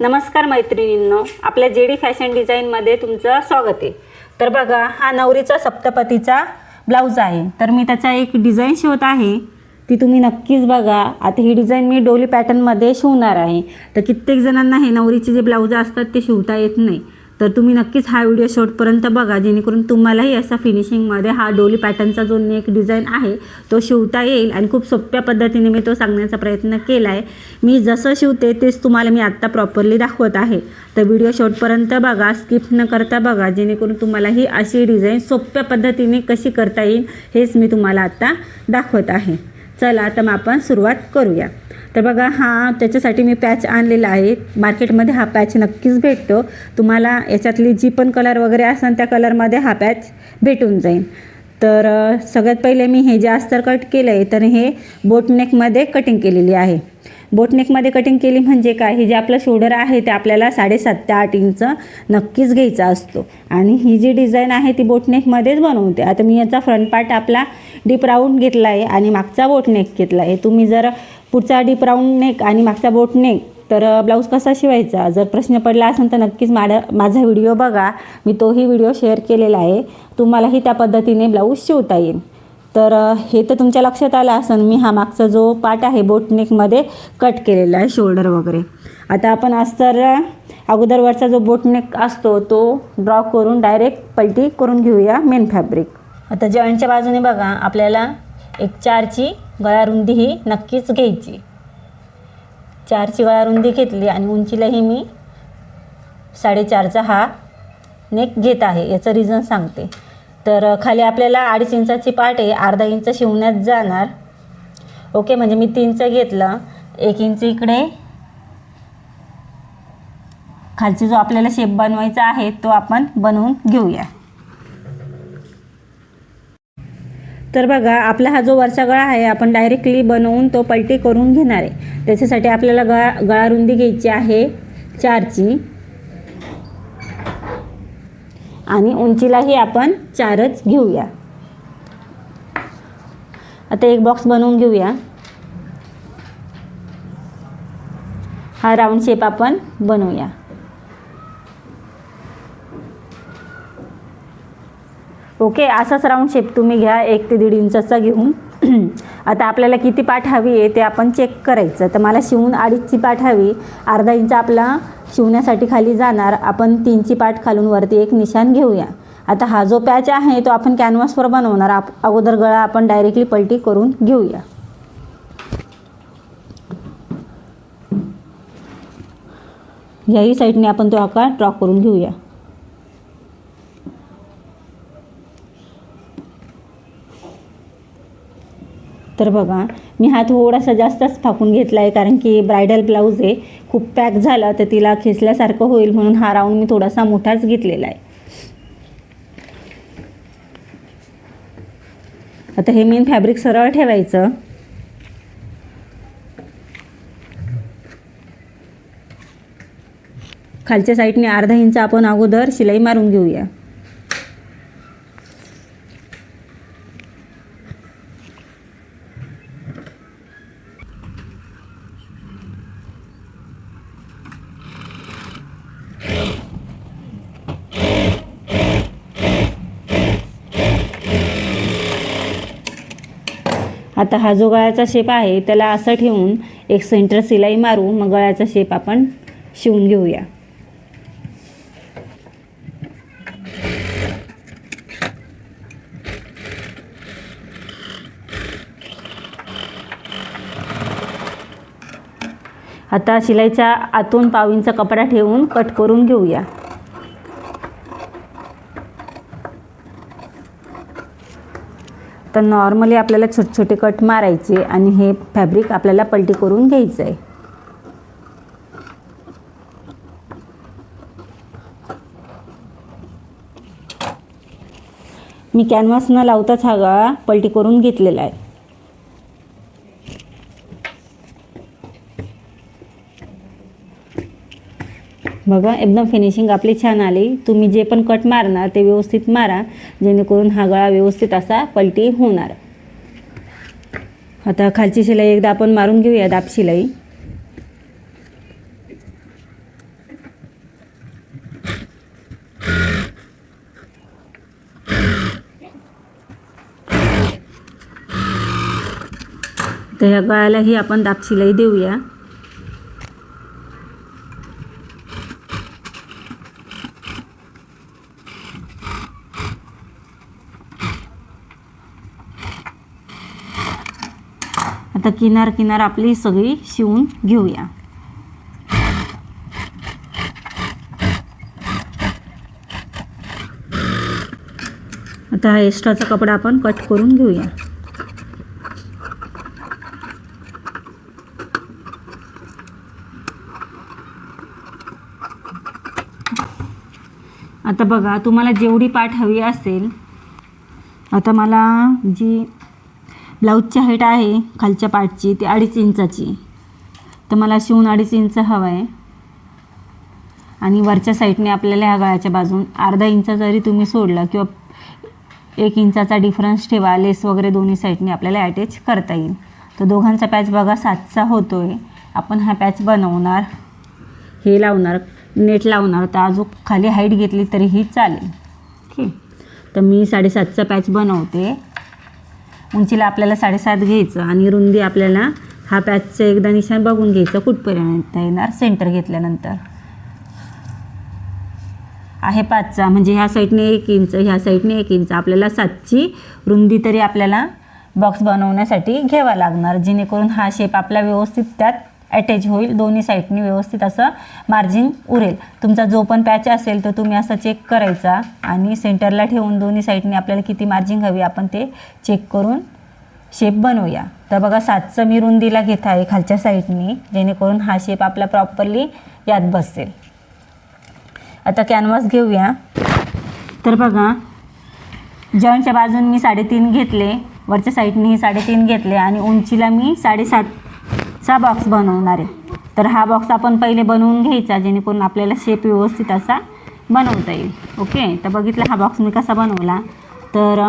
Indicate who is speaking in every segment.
Speaker 1: नमस्कार मैत्रिणींनो, आपल्या जेडी फॅशन डिझाईनमध्ये तुमचं स्वागत आहे। तर बघा, हा नवरीचा सप्तपदीचा ब्लाऊज आहे। तर मी त्याचा एक डिझाईन शिवत आहे, ती तुम्ही नक्कीच बघा। आता ही डिझाईन मी डोली पॅटर्नमध्ये शिवणार आहे। तर कित्येक जणांना हे नवरीचे जे ब्लाऊज असतात ते शिवता येत नाही, तर तुम्ही नक्कीच हा व्हिडिओ शेवटपर्यंत बघा, जेणेकरून तुम्हालाही असा फिनिशिंगमध्ये हा डोली पॅटर्नचा जो नेक डिझाईन आहे तो शिवता येईल। आणि खूप सोप्या पद्धतीने मी तो सांगण्याचा प्रयत्न केला आहे। मी जसं शिवते तेच तुम्हाला मी आत्ता प्रॉपरली दाखवत आहे। तर व्हिडिओ शेवटपर्यंत बघा, स्किप न करता बघा, जेणेकरून तुम्हाला ही अशी डिझाईन सोप्या पद्धतीने कशी करता येईल हेच मी तुम्हाला आत्ता दाखवत आहे। चला आता मग आपण सुरुवात करूया। तर बघा, हा त्याच्यासाठी मी पॅच आणलेला आहे। मार्केटमध्ये हा पॅच नक्कीच भेटतो तुम्हाला। याच्यातली जी पण कलर वगैरे असेल त्या कलरमध्ये हा पॅच भेटून जाईल। तर सगळ्यात पहिले मी हे जे अस्तर कट केलं आहे, तर हे बोटनेकमध्ये कटिंग केलेली आहे। बोटनेकमध्ये कटिंग केली म्हणजे काय, हे जे आपलं शोल्डर आहे ते आपल्याला 7.5 ते 8 इंच नक्कीच घ्यायचा असतो। आणि ही जी डिझाईन आहे ती बोटनेकमध्येच बनवते। आता मी याचा फ्रंट पार्ट आपला डीप राऊंड घेतला आहे आणि मागचा बोटनेक घेतला आहे। तुम्ही जर पुढचा डीप राऊंड नेक आणि मागचा बोटनेक तर ब्लाऊज कसा शिवायचा जर प्रश्न पडला असेल तर नक्कीच माझा व्हिडिओ बघा, मी तोही व्हिडिओ शेअर केलेला आहे। तुम्हालाही त्या पद्धतीने ब्लाऊज शिवता येईल। तर हे तर तुमच्या लक्षात आलं असेल, मी हा मागचा जो पार्ट आहे बोटनेकमध्ये कट केलेला आहे, शोल्डर वगैरे। आता आपण अस्तर अगोदर वरचा जो बोटनेक असतो तो ड्रॉ करून डायरेक्ट पलटी करून घेऊया मेन फॅब्रिक। आता जॉईंटच्या बाजूने बघा, आपल्याला एक 4ची गळा रुंदी ही नक्कीच घ्यायची। 4ची गळा रुंदी घेतली आणि उंचीलाही मी 4.5चा हा नेक घेत आहे। याचं रिझन सांगते। तर खाली आपल्याला 2.5 इंचाची पाट आहे, अर्धा इंच शिवण्यात जाणार। ओके, म्हणजे मी 3 इंच घेतलं, 1 इंच इकडे खालची जो आपल्याला शेप बनवायचा आहे तो आपण बनवून घेऊया। तर बघा, आपला हा जो वरचा गळा आहे आपण डायरेक्टली बनवून तो पलटी करून घेणार आहे। त्याच्यासाठी आपल्याला गळा रुंदी घ्यायची आहे 4ची आणि उंचीलाही आपण 4च घेऊया। आता एक बॉक्स बनवून घेऊया। हा राऊंड शेप आपण बनवूया। ओके, असाच राऊंड शेप तुम्ही घ्या 1 ते 1.5 इंचाचा घेऊन। आता आपल्याला किती पाठ हवी आहे ते आपण चेक करायचं। तर मला शिवून 2.5ची पाठ हवी, अर्धा इंच आपला शिवण्यासाठी खाली जाणार। आपण 3ची पाठ खालून वरती एक निशाण घेऊया। आता हा जो पॅच आहे तो आपण कॅनव्हासवर बनवणार। अगोदर गळा आपण डायरेक्टली पलटी करून घेऊया। याही साईडने आपण तो आकार ड्रॉ करून घेऊया। तर बघा, मी हा थोडासा जास्तच फाकून घेतला आहे, कारण की ब्रायडल ब्लाऊज आहे, खूप पॅक झाला तर तिला खेचल्यासारखं होईल म्हणून हा राऊंड मी थोडासा मोठाच घेतलेला आहे। आता हे मेन फॅब्रिक सरळ ठेवायचं। खालच्या साईडने अर्धा इंच आपण अगोदर शिलाई मारून घेऊया। आता हा जो गळ्याचा शेप आहे त्याला असं ठेवून एक सेंटर शिलाई मारू, मग गळ्याचा शेप आपण शिवून घेऊया। आता शिलाईच्या आतून पाव इंच कपडा ठेवून कट करून घेऊया। तर नॉर्मली आपल्याला छोटे छोटे कट मारायचे आणि हे फॅब्रिक आपल्याला पलटी करून घ्यायचं आहे। मी कॅनव्हास न लावताच हा गळा पलटी करून घेतलेला आहे। बघा, एकदम फिनिशिंग आपली छान आली। तुम्ही जे पण कट मारणार ते व्यवस्थित मारा, जेणेकरून हा गळा व्यवस्थित असा पलटी होणार। आता खालची शिलाई एकदा आपण मारून घेऊया, दाब शिलाई। तर ह्या गळ्यालाही आपण दाब शिलाई देऊया. आता किनार आपली सगळी शिवून घेऊया. आता हा एक्स्ट्राचा कपडा आपण कट करून घेऊया. आता बघा, तुम्हाला जेवढी पाठ हवी असेल, आता मला जी ब्लाऊजची हाईट आहे खालच्या पाठची ती 2.5 इंचाची, तर मला शिवून 2.5 इंच हवं आहे. आणि वरच्या साईडने आपल्याला ह्या गळ्याच्या बाजून अर्धा इंच जरी तुम्ही सोडला किंवा 1 इंचाचा डिफरन्स ठेवा, लेस वगैरे दोन्ही साईडने आपल्याला अटॅच करता येईल. तर दोघांचा पॅच बघा 7चा होतो आहे. आपण हा पॅच बनवणार, हे लावणार, नेट लावणार, तर अजून खाली हाईट घेतली तरीही चालेल. ओके, तर मी 7.5चा पॅच बनवते. उंचीला आपल्याला 7.5 घ्यायचं आणि रुंदी आपल्याला हा पॅचचं एकदा निशाण बघून घ्यायचं कुठपर्यंत येणार. सेंटर घेतल्यानंतर आहे 5चा, म्हणजे ह्या साईडने 1 इंच, ह्या साईडने 1 इंच, आपल्याला 7ची रुंदी तरी आपल्याला बॉक्स बनवण्यासाठी घ्यावा लागणार, जेणेकरून हा शेप आपला व्यवस्थित त्यात अटॅच होईल. दोन्ही साईडनी व्यवस्थित असं मार्जिन उरेल. तुमचा जो पण पॅच असेल तो तुम्ही असा चेक करायचा आणि सेंटरला ठेवून दोन्ही साईडने आपल्याला किती मार्जिन हवी आपण ते चेक करून शेप बनवूया. तर बघा 7चं मी रुंदीला घेत आहे खालच्या साईडनी, जेणेकरून हा शेप आपला प्रॉपरली यात बसेल. आता कॅनव्हास घेऊया. तर बघा, जॉईंटच्या बाजून मी 3.5 घेतले, वरच्या साईडनेही 3.5 घेतले आणि उंचीला मी 7.5चा बॉक्स बनवणार आहे. तर हा बॉक्स आपण पहिले बनवून घ्यायचा, जेणेकरून आपल्याला शेप व्यवस्थित असा बनवता येईल. ओके, तर बघितला हा बॉक्स मी कसा बनवला. तर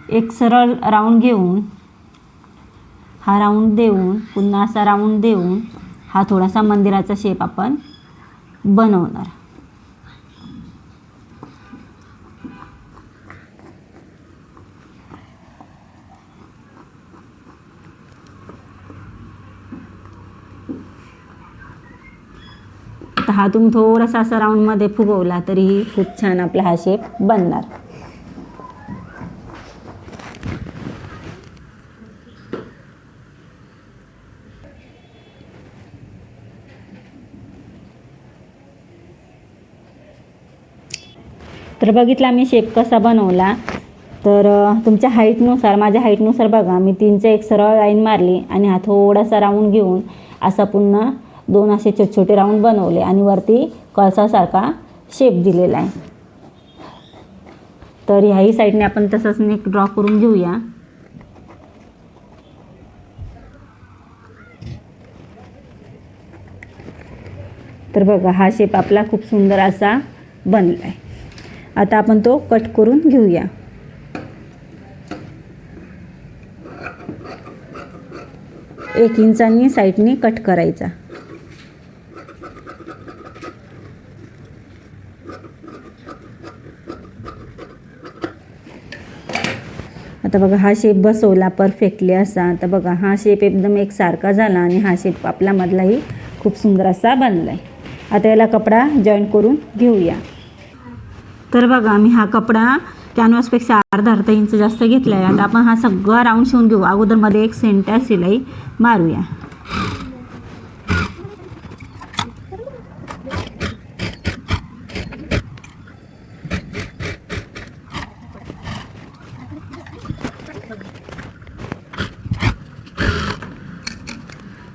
Speaker 1: एक सरळ राऊंड घेऊन, हा राऊंड देऊन, पुन्हा असा राऊंड देऊन हा थोडासा मंदिराचा शेप आपण बनवणार. तर हा तुम्ही थोडासा असा राऊंडमध्ये फुगवला तरीही खूप छान आपला हा शेप बनणार. तर बघितला मी शेप कसा बनवला. तर तुमच्या हाईटनुसार, माझ्या हाईटनुसार बघा, मी 3चा एक सरळ लाईन मारली आणि हा थोडासा राऊंड घेऊन असा पुन्हा 2 असे छोटे छोटे राऊंड बनवले आणि वरती कळसासारखा शेप दिलेला आहे. तर ह्याही साईडने आपण तसंच नेक ड्रॉ करून घेऊया. तर बघा, हा शेप आपला खूप सुंदर असा बनला आहे. आता आपण तो कट करून घेऊया. एक इंचांनी साईडनी कट करायचा. आता बघा, हा शेप बसवला परफेक्टली असा. आता बघा, हा शेप एकदम एकसारखा झाला आणि हा शेप आपला मधलाही खूप सुंदर असा बनला आहे. आता याला कपडा जॉईन करून घेऊया. तर बघा, मी हा कपडा कॅनव्हासपेक्षा अर्धा इंच जास्त घेतला आहे. आता आपण हा सगळा राऊंड शिवून घेऊ. अगोदर मध्ये एक सेंटर शिलाई मारूया.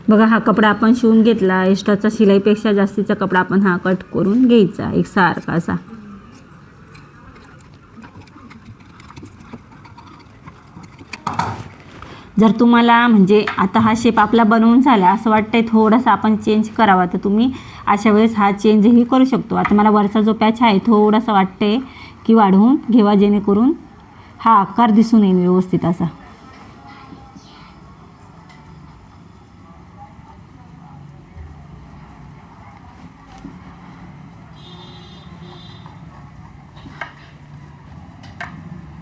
Speaker 1: बघा, हा कपडा आपण शिवून घेतला. एक्स्ट्राचा शिलाईपेक्षा जास्तीचा कपडा आपण हा कट करून घ्यायचा एक सारखा असा. जर तुम्हाला म्हणजे आता हा शेप आपला बनवून झाला असं वाटतंय थोडासा आपण चेंज करावा, तर तुम्ही अशा वेळेस हा चेंजही करू शकतो. आता मला वरचा जो पॅच आहे थोडासा वाटतंय की वाढवून घेवा, जेणेकरून हा आकार दिसून येईल व्यवस्थित असा.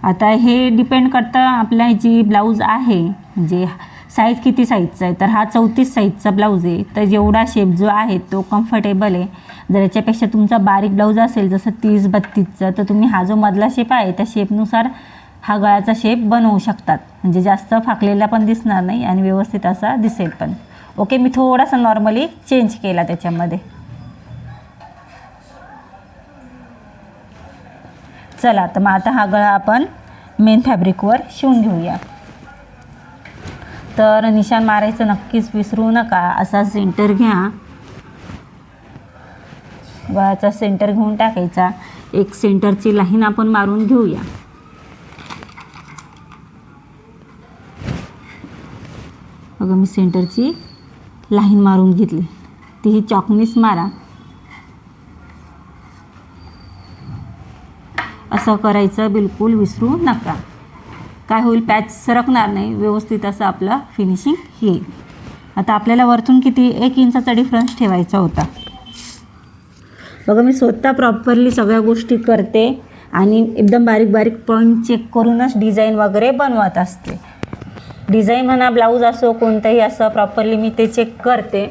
Speaker 1: आता हे डिपेंड करतं आपल्या जी ब्लाऊज आहे म्हणजे साईज किती साईजचा आहे, तर हा 34 साईजचा ब्लाऊज आहे. तर जेवढा शेप जो आहे तो कम्फर्टेबल आहे. जर याच्यापेक्षा तुमचा बारीक ब्लाऊज असेल जसं 30-32चा, तर तुम्ही हा जो मधला शेप आहे त्या शेपनुसार हा गळ्याचा शेप बनवू शकतात. म्हणजे जास्त फाकलेला पण दिसणार नाही आणि व्यवस्थित असा दिसेल पण. ओके, मी थोडासा नॉर्मली चेंज केला त्याच्यामध्ये. चला, तर मग आता हा गळा आपण मेन फॅब्रिकवर शिवून घेऊया. तर निशाण मारायचं नक्कीच विसरू नका. असा सेंटर घ्या, गळ्याचा सेंटर घेऊन टाकायचा. एक सेंटरची लाईन आपण मारून घेऊया. बघा, मी सेंटरची लाईन मारून घेतली. ती चॉकनीस मारा. असं करायचं बिलकुल विसरू नका. काय होईल, पॅच सरकणार नाही, व्यवस्थित असं आपलं फिनिशिंग येईल. आता आपल्याला वरतून किती 1 इंचाचा डिफरन्स ठेवायचा होता. बघा, मी स्वतः प्रॉपरली सगळ्या गोष्टी करते आणि एकदम बारीक बारीक पॉईंट चेक करूनच डिझाईन वगैरे बनवत असते. डिझाईन म्हणा, ब्लाऊज असो, कोणतंही असं प्रॉपरली मी ते चेक करते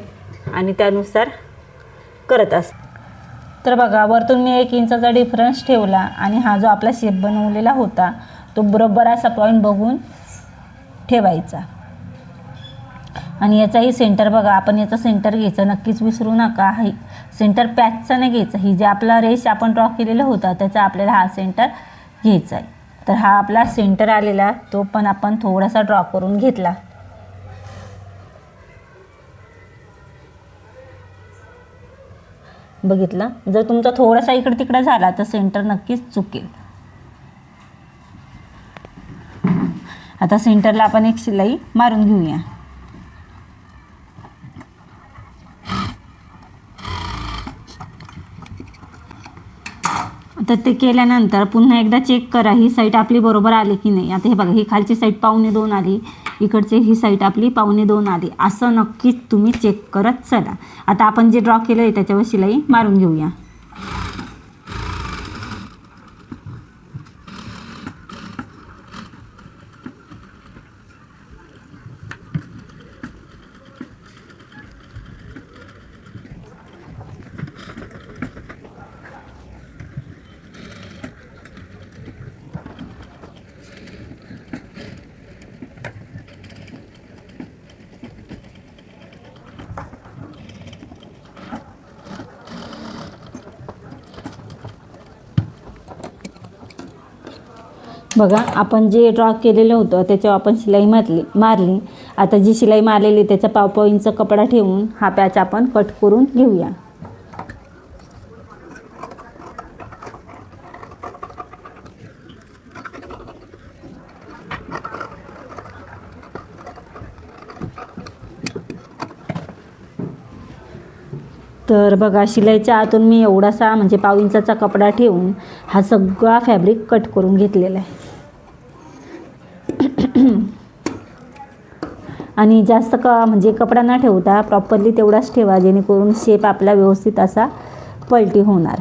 Speaker 1: आणि त्यानुसार करत असते. तर बघा, वरतून मी 1 इंचाचा डिफरन्स ठेवला आणि हा जो आपला शेप बनवलेला होता तो बरोबर असा पॉईंट बघून ठेवायचा. आणि याचाही सेंटर बघा, आपण याचा सेंटर घ्यायचा नक्कीच विसरू नका. हा सेंटर पॅचचा नाही घ्यायचा. ही जे आपला रेष आपण ड्रॉ केलेला होता त्याचा आपल्याला हा सेंटर घ्यायचा आहे. तर हा आपला सेंटर आलेला तो पण आपण थोडासा ड्रॉ करून घेतला. बघितलं, जर तुमचा थोडासा इकडे तिकडे झाला तर सेंटर नक्कीच चुकेल. आता सेंटरला आपण एक शिलाई मारून घेऊया. आता ते केल्यानंतर पुन्हा एकदा चेक करा ही साईड आपली बरोबर आली की नाही. आता हे बघा, ही खालची साईड 1.25 आली, इकडचे ही साईड आपली 1.25 आली. असं नक्कीच तुम्ही चेक करत चला. आता आपण जे ड्रॉ केलं आहे त्याच्यावर शिलाई मारून घेऊया. बघा, आपण जे ड्रॉ केलेलं होतं त्याच्यावर आपण शिलाई मारली. आता जी शिलाई मारलेली त्याचा 1.5 इंच कपडा ठेवून हा पॅच आपण कट करून घेऊया. तर बघा, शिलाईच्या आतून मी एवढासा म्हणजे 1.5 इंचाचा कपडा ठेवून हा सगळा फॅब्रिक कट करून घेतलेला आहे. आणि जास्त म्हणजे कपडा न ठेवता प्रॉपरली तेवढाच ठेवा, जेणेकरून शेप आपला व्यवस्थित असा पलटी होणार.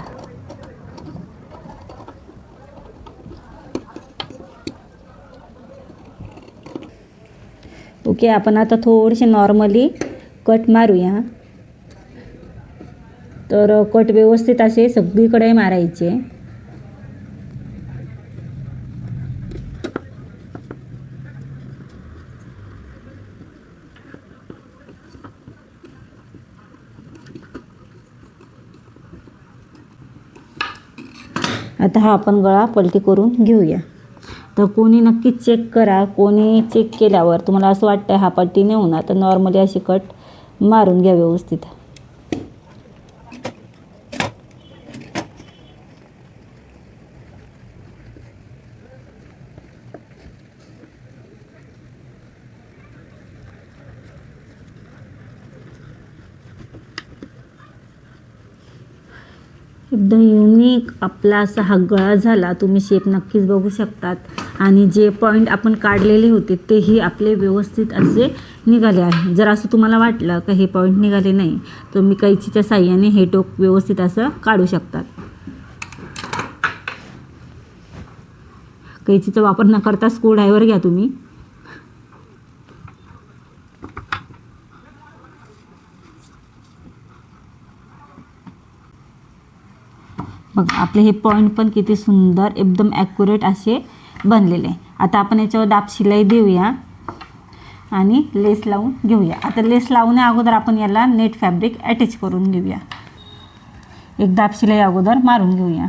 Speaker 1: ओके, आपण आता थोडेसे नॉर्मली कट मारूया. तर कट व्यवस्थित असे सगळीकडे मारायचे. आता हा आपण गळा पलटी करून घेऊया. तर कोणी नक्कीच चेक करा. कोणी चेक केल्यावर तुम्हाला असं वाटतं हा पलटी नाही होणार तर नॉर्मली अशी कट मारून घ्या व्यवस्थित. एकदम युनिक आपला असा हा गळा झाला. तुम्ही शेप नक्कीच बघू शकतात. आणि जे पॉईंट आपण काढलेले होते तेही आपले व्यवस्थित असे निघाले आहे. जर असं तुम्हाला वाटलं का हे पॉईंट निघाले नाही तर मी कैचीच्या साह्याने हे टोक व्यवस्थित असं काढू शकतात. कैचीचा वापर न करता स्क्रूड्रायव्हर घ्या तुम्ही. बघा आपले हे पॉईंट पण किती सुंदर एकदम ॲक्युरेट असे बनलेले. आता आपण याच्यावर दाब शिलाई देऊया आणि लेस लावून घेऊया. आता लेस लावण्या अगोदर आपण याला नेट फॅब्रिक अटॅच करून घेऊया. एक दाब शिलाई अगोदर मारून घेऊया.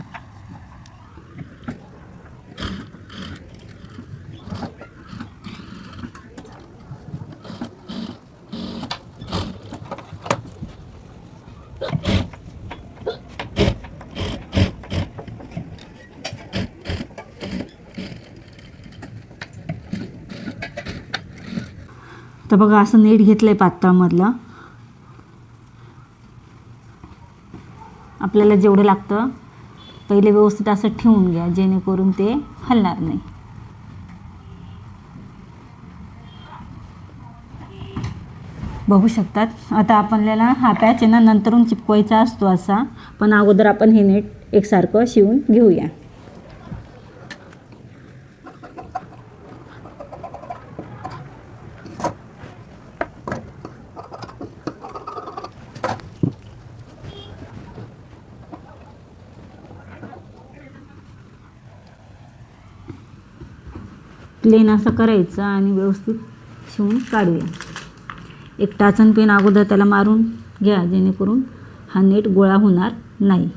Speaker 1: तर बघा असं नेट घेतलं आहे पातळमधलं. आपल्याला जेवढं लागतं पहिले व्यवस्थित असं ठेवून घ्या जेणेकरून ते हलणार नाही. बघू शकतात. आता आपल्याला हा पॅच आहे ना नंतरून चिपकवायचा असतो असा, पण अगोदर आपण हे नेट एकसारखं शिवून घेऊया. प्लेन असं करायचं आणि व्यवस्थित शिवून काढूया. एक टाचन पेन अगोदर त्याला मारून घ्या जेणेकरून हा नेट गोळा होणार नाही.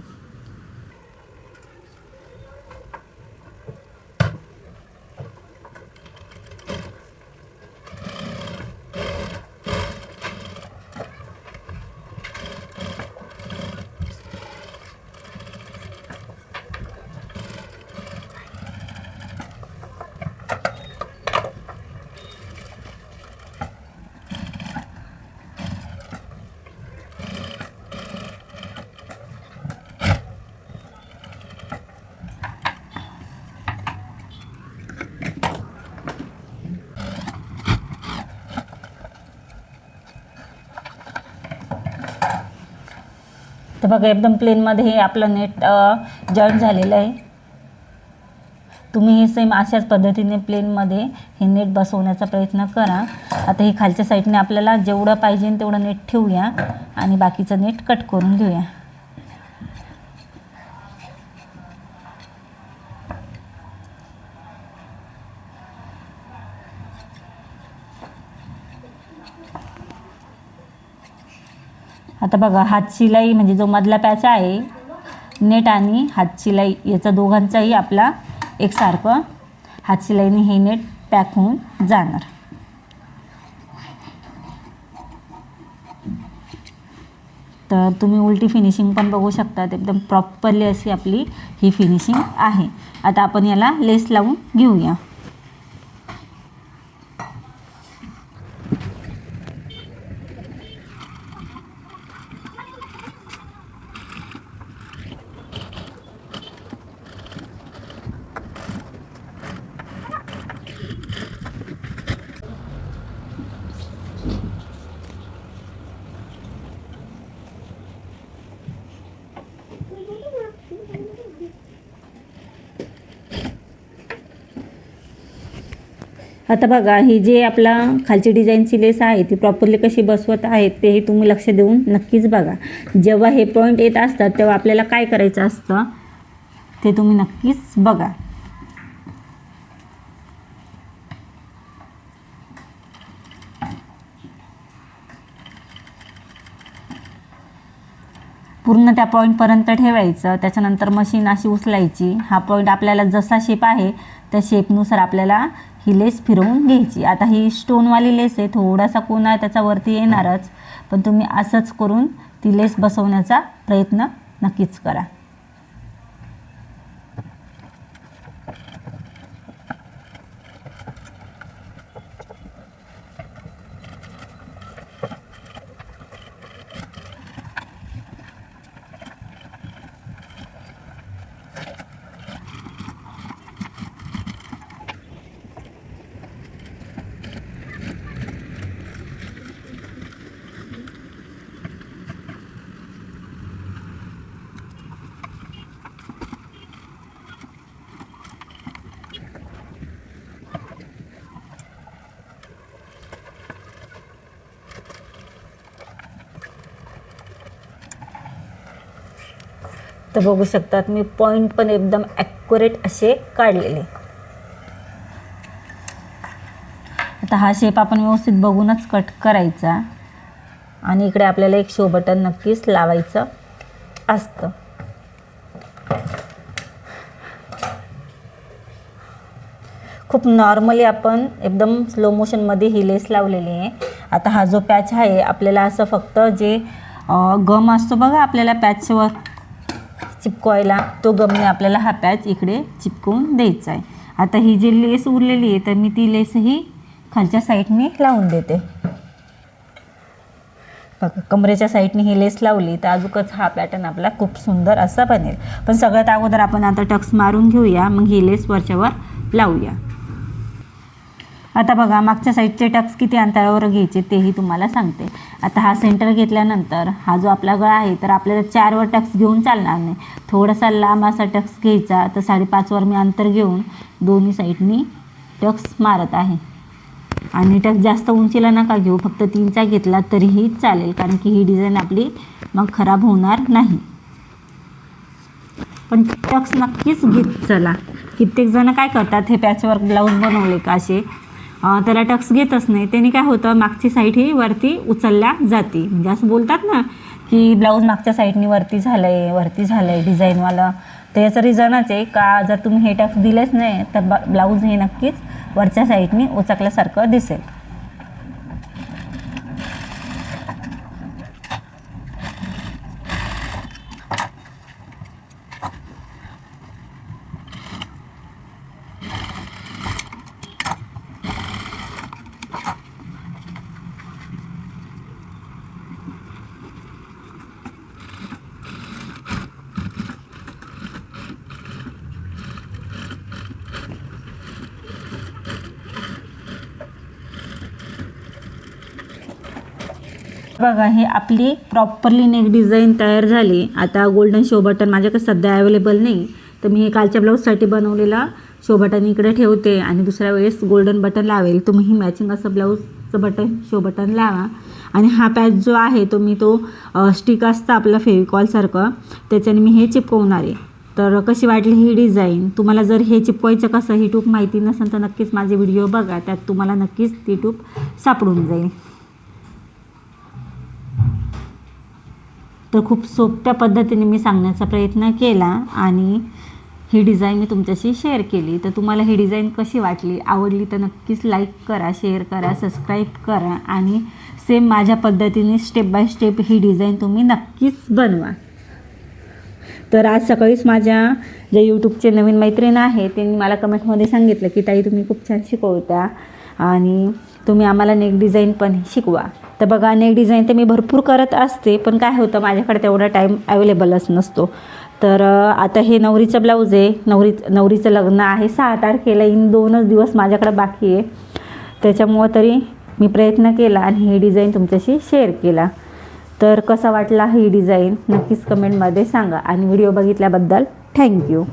Speaker 1: तर बघा एकदम प्लेनमध्ये हे आपलं नेट जॉईन झालेलं आहे. तुम्ही हे सेम अशाच पद्धतीने प्लेनमध्ये हे नेट बसवण्याचा प्रयत्न करा. आता हे खालच्या साईडने आपल्याला जेवढं पाहिजे तेवढं नेट ठेवूया आणि बाकीचं नेट कट करून घेऊया. आता बघा हात शिलाई म्हणजे जो मधला पॅच आहे नेट आणि हात शिलाई याचा दोघांचाही आपला एकसारखं हात शिलाईने हे नेट पॅक होऊन जाणार. तर तुम्ही उलटी फिनिशिंग पण बघू शकता. एकदम प्रॉपरली अशी आपली ही फिनिशिंग आहे. आता आपण याला लेस लावून घेऊया. आता बघा ही जे आपला खालची डिझाईनची लेस आहे ती प्रॉपरली कशी बसवत आहे तेही तुम्ही लक्ष देऊन नक्कीच बघा. जेव्हा हे पॉईंट येत असतात तेव्हा आपल्याला काय करायचं असतं ते तुम्ही नक्कीच बघा. पूर्ण त्या पॉईंटपर्यंत ठेवायचं. त्याच्यानंतर मशीन अशी उचलायची. हा पॉईंट आपल्याला जसा शेप आहे त्या शेपनुसार आपल्याला ही लेस फिरवून घ्यायची. आता ही स्टोनवाली लेस आहे, थोडासा कोना त्याचा वरती येणारच, पण तुम्ही असंच करून ती लेस बसवण्याचा प्रयत्न नक्कीच करा. तर बघू शकतात मी पॉईंट पण एकदम ॲक्युरेट असे काढलेले. आता हा शेप आपण व्यवस्थित बघूनच कट करायचा आणि इकडे आपल्याला एक शो बटन नक्कीच लावायचं असतं. खूप नॉर्मली आपण एकदम स्लो मोशनमध्ये ही लेस लावलेली आहे. आता हा जो पॅच आहे आपल्याला असं फक्त जे गम असतो बघा आपल्याला पॅचवर चिपकवायला, तो गमने आपल्याला हा पॅच इकडे चिपकवून द्यायचा आहे. आता ही जी लेस उरलेली आहे तर मी ती लेसही खालच्या साईडने लावून देते. बघा कमरेच्या साईडने ही लेस लावली तर अजूनच हा पॅटर्न आपला खूप सुंदर असा बनेल. पण सगळ्यात अगोदर आपण आता टक्स मारून घेऊया, मग ही लेस वरच्यावर लावूया. आता बघा मागच्या साईडचे टक्स किती अंतरावर घ्यायचे तेही तुम्हाला सांगते. आता हा सेंटर घेतल्यानंतर हा जो आपला गळा आहे तर आपल्याला 4वर टक्स घेऊन चालणार नाही. थोडासा लांब असा टक्स घ्यायचा. तर 5.5वर मी अंतर घेऊन दोन्ही साईडनी टक्स मारत आहे. आणि टक्स जास्त उंचीला नका घेऊ, फक्त 3चा घेतला तरीही चालेल, कारण की ही डिझाईन आपली मग खराब होणार नाही. पण टक्स नक्कीच घेत चला. कित्येक जण काय करतात, हे पॅचवर्क ब्लाऊज बनवले का असे त्याला टक्स घेतच नाही. त्याने काय होतं, मागची साईड ही वरती उचलल्या जाते. म्हणजे असं बोलतात ना की ब्लाऊज मागच्या साईडनी वरती झालं आहे डिझाईनवालं. तर याचं रिझनच आहे का जर तुम्ही हे टक्स दिलेच नाही तर ब्लाऊज हे नक्कीच वरच्या साईडनी उचकल्यासारखं दिसेल. बघा हे आपली प्रॉपरली नेक डिझाईन तयार झाली. आता गोल्डन शो बटन माझ्याकडे सध्या अवेलेबल नाही, तर मी कालच्या ब्लाऊजसाठी बनवलेला शो बटन इकडे ठेवते आणि दुसऱ्या वेळेस गोल्डन बटन लावेल. तुम्हीही मॅचिंग असं ब्लाऊजचं बटन शो बटन लावा. आणि हा पॅच जो आहे तो स्टिक असतं आपलं फेविकॉलसारखं, त्याच्याने मी हे चिपकवणार आहे. तर कशी वाटली ही डिझाईन, तुम्हाला जर हे चिपकवायचं कसं ही टूप माहिती नसेल तर नक्कीच माझे व्हिडिओ बघा, त्यात तुम्हाला नक्कीच ती टूप सापडून जाईल. तर खूप सोप्या पद्धतीने मी सांगण्याचा प्रयत्न केला आणि ही डिझाईन मी तुमच्याशी शेअर केली. तर तुम्हाला ही डिझाईन कशी वाटली, आवडली तर नक्कीच लाईक करा, शेअर करा, सबस्क्राईब करा आणि सेम माझ्या पद्धतीने step by step he design तुम्ही नक्कीच बनवा. तर आज सकाळीच माझ्या जे यूट्यूबचे नवीन मैत्रीण आहे त्यांनी मला कमेंटमध्ये सांगितलं की ताई तुम्ही खूप छान शिकवता आणि तुम्ही आम्हाला नेक डिझाईन पण शिकवा. तर बघा नेक डिझाईन तर मी भरपूर करत असते, पण काय होतं माझ्याकडे तेवढा टाईम अवेलेबलच नसतो. तर आता हे नवरीचं ब्लाऊज आहे, नवरीचं लग्न आहे 6 तारखेला, इन 2च दिवस माझ्याकडे बाकी आहे. त्याच्यामुळं तरी मी प्रयत्न केला आणि ही डिझाईन तुमच्याशी शेअर केला. तर कसा वाटला ही डिझाईन नक्कीच कमेंटमध्ये सांगा आणि व्हिडिओ बघितल्याबद्दल थँक्यू.